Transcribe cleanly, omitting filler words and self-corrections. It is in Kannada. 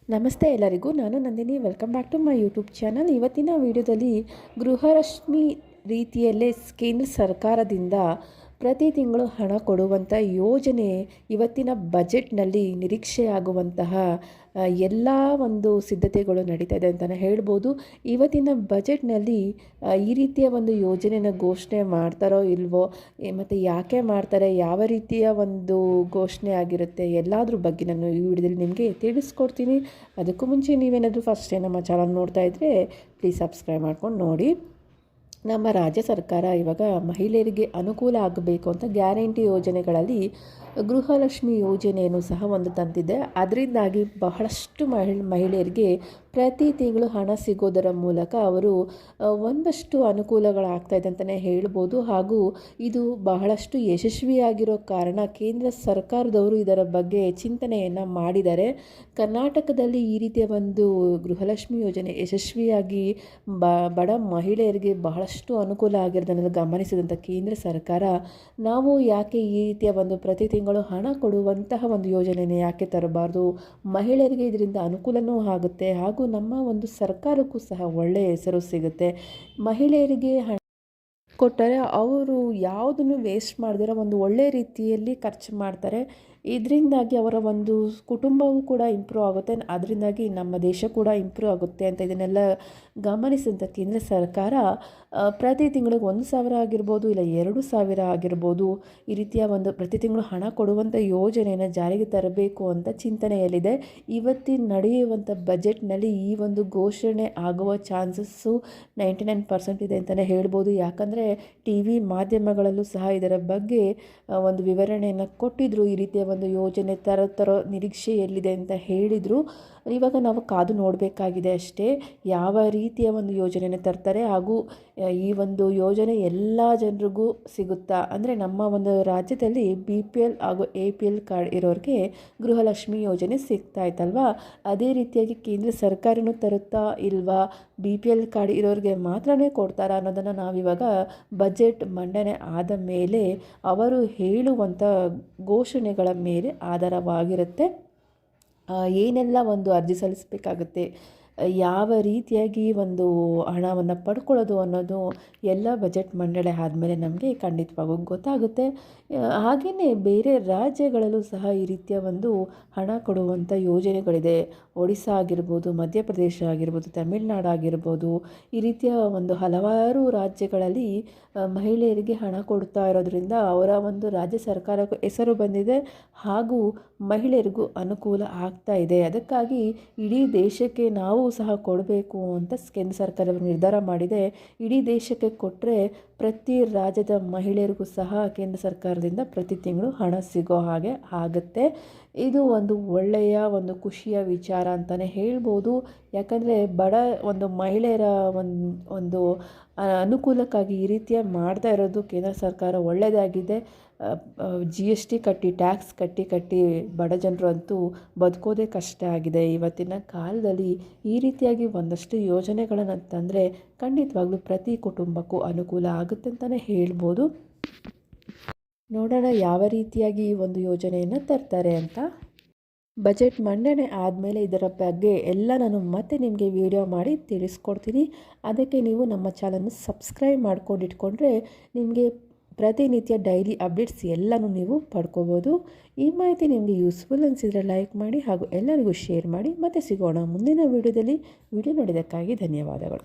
ನಮಸ್ತೆ ಎಲ್ಲರಿಗೂ, ನಾನು Nandini. Welcome back to my YouTube channel. ಇವತ್ತಿನ ವಿಡಿಯೋದಲ್ಲಿ ಗೃಹಲಕ್ಷ್ಮಿ ರೀತಿಯಲ್ಲೇ ಕೇಂದ್ರ ಸರ್ಕಾರದಿಂದ ಪ್ರತಿ ತಿಂಗಳು ಹಣ ಕೊಡುವಂಥ ಯೋಜನೆ ಇವತ್ತಿನ ಬಜೆಟ್ನಲ್ಲಿ ನಿರೀಕ್ಷೆಯಾಗುವಂತಹ ಎಲ್ಲ ಒಂದು ಸಿದ್ಧತೆಗಳು ನಡೀತಾ ಇದೆ ಅಂತಲೇ ಹೇಳ್ಬೋದು. ಇವತ್ತಿನ ಬಜೆಟ್ನಲ್ಲಿ ಈ ರೀತಿಯ ಒಂದು ಯೋಜನೆನ ಘೋಷಣೆ ಮಾಡ್ತಾರೋ ಇಲ್ವೋ, ಮತ್ತು ಯಾಕೆ ಮಾಡ್ತಾರೆ, ಯಾವ ರೀತಿಯ ಒಂದು ಘೋಷಣೆ ಆಗಿರುತ್ತೆ, ಎಲ್ಲದ್ರ ಬಗ್ಗೆ ನಾನು ಈ ವಿಡಿಯೋದಲ್ಲಿ ನಿಮಗೆ ತಿಳಿಸ್ಕೊಡ್ತೀನಿ. ಅದಕ್ಕೂ ಮುಂಚೆ ನೀವೇನಾದರೂ ಫಸ್ಟ್ ಟೈಮ್ ನಮ್ಮ ಚಾನಲ್ ನೋಡ್ತಾ ಇದ್ದರೆ ಪ್ಲೀಸ್ ಸಬ್ಸ್ಕ್ರೈಬ್ ಮಾಡ್ಕೊಂಡು ನೋಡಿ. ನಮ್ಮ ರಾಜ್ಯ ಸರ್ಕಾರ ಇವಾಗ ಮಹಿಳೆಯರಿಗೆ ಅನುಕೂಲ ಆಗಬೇಕು ಅಂತ ಗ್ಯಾರಂಟಿ ಯೋಜನೆಗಳಲ್ಲಿ ಗೃಹಲಕ್ಷ್ಮಿ ಯೋಜನೆಯನ್ನು ಸಹ ಒಂದು ತಂದಿದೆ. ಅದರಿಂದಾಗಿ ಬಹಳಷ್ಟು ಮಹಿಳೆಯರಿಗೆ ಪ್ರತಿ ತಿಂಗಳು ಹಣ ಸಿಗೋದರ ಮೂಲಕ ಅವರು ಒಂದಷ್ಟು ಅನುಕೂಲಗಳಾಗ್ತಾಯಿದೆ ಅಂತಲೇ ಹೇಳ್ಬೋದು. ಹಾಗೂ ಇದು ಬಹಳಷ್ಟು ಯಶಸ್ವಿಯಾಗಿರೋ ಕಾರಣ ಕೇಂದ್ರ ಸರ್ಕಾರದವರು ಇದರ ಬಗ್ಗೆ ಚಿಂತನೆಯನ್ನು ಮಾಡಿದ್ದಾರೆ. ಕರ್ನಾಟಕದಲ್ಲಿ ಈ ರೀತಿಯ ಒಂದು ಗೃಹಲಕ್ಷ್ಮಿ ಯೋಜನೆ ಯಶಸ್ವಿಯಾಗಿ ಬಡ ಮಹಿಳೆಯರಿಗೆ ಬಹಳಷ್ಟು ಅನುಕೂಲ ಆಗಿರೋದನ್ನು ಗಮನಿಸಿದಂಥ ಕೇಂದ್ರ ಸರ್ಕಾರ, ನಾವು ಯಾಕೆ ಈ ರೀತಿಯ ಒಂದು ಪ್ರತಿ ತಿಂಗಳು ಹಣ ಕೊಡುವಂತಹ ಒಂದು ಯೋಜನೆಯನ್ನು ಯಾಕೆ ತರಬಾರ್ದು, ಮಹಿಳೆಯರಿಗೆ ಇದರಿಂದ ಅನುಕೂಲವೂ ಆಗುತ್ತೆ, ಹಾಗೂ ನಮ್ಮ ಒಂದು ಸರ್ಕಾರಕ್ಕೂ ಸಹ ಒಳ್ಳೆಯ ಹೆಸರು ಸಿಗುತ್ತೆ. ಮಹಿಳೆಯರಿಗೆ ಹಣ ಕೊಟ್ಟರೆ ಅವರು ಯಾವುದನ್ನು ವೇಸ್ಟ್ ಮಾಡದಿರೋ ಒಂದು ಒಳ್ಳೆಯ ರೀತಿಯಲ್ಲಿ ಖರ್ಚು ಮಾಡ್ತಾರೆ. ಇದರಿಂದಾಗಿ ಅವರ ಒಂದು ಕುಟುಂಬವೂ ಕೂಡ ಇಂಪ್ರೂವ್ ಆಗುತ್ತೆ, ಅದರಿಂದಾಗಿ ನಮ್ಮ ದೇಶ ಕೂಡ ಇಂಪ್ರೂವ್ ಆಗುತ್ತೆ ಅಂತ ಇದನ್ನೆಲ್ಲ ಗಮನಿಸಿದಂಥ ಕೇಂದ್ರ ಸರ್ಕಾರ ಪ್ರತಿ ತಿಂಗಳಿಗೆ 1,000 ಆಗಿರ್ಬೋದು, ಇಲ್ಲ 2,000 ಆಗಿರ್ಬೋದು, ಈ ರೀತಿಯ ಒಂದು ಪ್ರತಿ ತಿಂಗಳು ಹಣ ಕೊಡುವಂಥ ಯೋಜನೆಯನ್ನು ಜಾರಿಗೆ ತರಬೇಕು ಅಂತ ಚಿಂತನೆಯಲ್ಲಿದೆ. ಇವತ್ತಿನ ನಡೆಯುವಂಥ ಬಜೆಟ್ನಲ್ಲಿ ಈ ಒಂದು ಘೋಷಣೆ ಆಗುವ ಚಾನ್ಸಸ್ಸು 99% ಇದೆ ಅಂತಲೇ ಹೇಳ್ಬೋದು. ಯಾಕಂದರೆ ಟಿ ವಿ ಮಾಧ್ಯಮಗಳಲ್ಲೂ ಸಹ ಇದರ ಬಗ್ಗೆ ಒಂದು ವಿವರಣೆಯನ್ನು ಕೊಟ್ಟಿದ್ದರು. ಈ ರೀತಿಯ ಒಂದು ಯೋಜನೆ ತರೋ ನಿರೀಕ್ಷೆಯಲ್ಲಿದೆ ಅಂತ ಹೇಳಿದರು. ಇವಾಗ ನಾವು ಕಾದು ನೋಡಬೇಕಾಗಿದೆ ಅಷ್ಟೇ, ಯಾವ ರೀತಿಯ ಒಂದು ಯೋಜನೆಯನ್ನು ತರ್ತಾರೆ, ಹಾಗೂ ಈ ಒಂದು ಯೋಜನೆ ಎಲ್ಲ ಜನರಿಗೂ ಸಿಗುತ್ತಾ. ಅಂದರೆ ನಮ್ಮ ಒಂದು ರಾಜ್ಯದಲ್ಲಿ BPL ಹಾಗೂ APL ಕಾರ್ಡ್ ಇರೋರಿಗೆ ಗೃಹಲಕ್ಷ್ಮಿ ಯೋಜನೆ ಸಿಗ್ತಾ ಇತ್ತಲ್ವಾ, ಅದೇ ರೀತಿಯಾಗಿ ಕೇಂದ್ರ ಸರ್ಕಾರನೂ ತರುತ್ತಾ ಇಲ್ವಾ, BPL ಕಾರ್ಡ್ ಇರೋರಿಗೆ ಮಾತ್ರನೇ ಕೊಡ್ತಾರಾ ಅನ್ನೋದನ್ನು ನಾವಿವಾಗ ಬಜೆಟ್ ಮಂಡನೆ ಆದ ಮೇಲೆ ಅವರು ಹೇಳುವಂಥ ಘೋಷಣೆಗಳ ಮೇಲೆ ಆಧಾರವಾಗಿರುತ್ತೆ. ಏನೆಲ್ಲ ಒಂದು ಅರ್ಜಿ ಸಲ್ಲಿಸಬೇಕಾಗುತ್ತೆ, ಯಾವ ರೀತಿಯಾಗಿ ಒಂದು ಹಣವನ್ನು ಪಡ್ಕೊಳ್ಳೋದು ಅನ್ನೋದು ಎಲ್ಲ ಬಜೆಟ್ ಮಂಡನೆ ಆದಮೇಲೆ ನಮಗೆ ಖಂಡಿತವಾಗೂ ಗೊತ್ತಾಗುತ್ತೆ. ಹಾಗೆಯೇ ಬೇರೆ ರಾಜ್ಯಗಳಲ್ಲೂ ಸಹ ಈ ರೀತಿಯ ಒಂದು ಹಣ ಕೊಡುವಂಥ ಯೋಜನೆಗಳಿದೆ. ಒಡಿಸ್ಸಾ ಆಗಿರ್ಬೋದು, ಮಧ್ಯಪ್ರದೇಶ ಆಗಿರ್ಬೋದು, ತಮಿಳುನಾಡು ಆಗಿರ್ಬೋದು, ಈ ರೀತಿಯ ಒಂದು ಹಲವಾರು ರಾಜ್ಯಗಳಲ್ಲಿ ಮಹಿಳೆಯರಿಗೆ ಹಣ ಕೊಡ್ತಾ ಇರೋದ್ರಿಂದ ಅವರ ಒಂದು ರಾಜ್ಯ ಸರ್ಕಾರಕ್ಕೂ ಹೆಸರು ಬಂದಿದೆ, ಹಾಗೂ ಮಹಿಳೆಯರಿಗೂ ಅನುಕೂಲ ಆಗ್ತಾ ಇದೆ. ಅದಕ್ಕಾಗಿ ಇಡೀ ದೇಶಕ್ಕೆ ನಾವು ಸಹ ಕೊಡಬೇಕು ಅಂತ ಕೇಂದ್ರ ಸರ್ಕಾರ ನಿರ್ಧಾರ ಮಾಡಿದೆ. ಇಡೀ ದೇಶಕ್ಕೆ ಕೊಟ್ಟರೆ ಪ್ರತಿ ರಾಜ್ಯದ ಮಹಿಳೆಯರಿಗೂ ಸಹ ಕೇಂದ್ರ ಸರ್ಕಾರದಿಂದ ಪ್ರತಿ ತಿಂಗಳು ಹಣ ಸಿಗೋ ಹಾಗೆ ಆಗುತ್ತೆ. ಇದು ಒಂದು ಒಳ್ಳೆಯ ಒಂದು ಖುಷಿಯ ವಿಚಾರ ಅಂತಲೇ ಹೇಳ್ಬೋದು. ಯಾಕಂದರೆ ಬಡ ಒಂದು ಮಹಿಳೆಯರ ಒಂದು ಅನುಕೂಲಕ್ಕಾಗಿ ಈ ರೀತಿಯ ಮಾಡ್ತಾ ಇರೋದು ಕೇಂದ್ರ ಸರ್ಕಾರ ಒಳ್ಳೆಯದಾಗಿದೆ. GST ಕಟ್ಟಿ, ಟ್ಯಾಕ್ಸ್ ಕಟ್ಟಿ ಬಡ ಜನರು ಅಂತೂ ಬದುಕೋದೇ ಕಷ್ಟ ಆಗಿದೆ ಇವತ್ತಿನ ಕಾಲದಲ್ಲಿ. ಈ ರೀತಿಯಾಗಿ ಒಂದಷ್ಟು ಯೋಜನೆಗಳನ್ನು ತಂದರೆ ಖಂಡಿತವಾಗ್ಲೂ ಪ್ರತಿ ಕುಟುಂಬಕ್ಕೂ ಅನುಕೂಲ ಆಗುತ್ತೆ ಅಂತಲೇ ಹೇಳ್ಬೋದು. ನೋಡೋಣ ಯಾವ ರೀತಿಯಾಗಿ ಈ ಒಂದು ಯೋಜನೆಯನ್ನು ತರ್ತಾರೆ ಅಂತ. ಬಜೆಟ್ ಮಂಡನೆ ಆದಮೇಲೆ ಇದರ ಬಗ್ಗೆ ಎಲ್ಲ ನಾನು ಮತ್ತೆ ನಿಮಗೆ ವಿಡಿಯೋ ಮಾಡಿ ತಿಳಿಸ್ಕೊಡ್ತೀನಿ. ಅದಕ್ಕೆ ನೀವು ನಮ್ಮ ಚಾನಲ್ನ ಸಬ್ಸ್ಕ್ರೈಬ್ ಮಾಡ್ಕೊಂಡಿಟ್ಕೊಂಡ್ರೆ ನಿಮಗೆ ಪ್ರತಿನಿತ್ಯ ಡೈಲಿ ಅಪ್ಡೇಟ್ಸ್ ಎಲ್ಲನೂ ನೀವು ಪಡ್ಕೋಬೋದು. ಈ ಮಾಹಿತಿ ನಿಮಗೆ ಯೂಸ್ಫುಲ್ ಅನಿಸಿದರೆ ಲೈಕ್ ಮಾಡಿ, ಹಾಗೂ ಎಲ್ಲರಿಗೂ ಶೇರ್ ಮಾಡಿ. ಮತ್ತೆ ಸಿಗೋಣ ಮುಂದಿನ ವಿಡಿಯೋದಲ್ಲಿ. ವಿಡಿಯೋ ನೋಡಿದ್ದಕ್ಕಾಗಿ ಧನ್ಯವಾದಗಳು.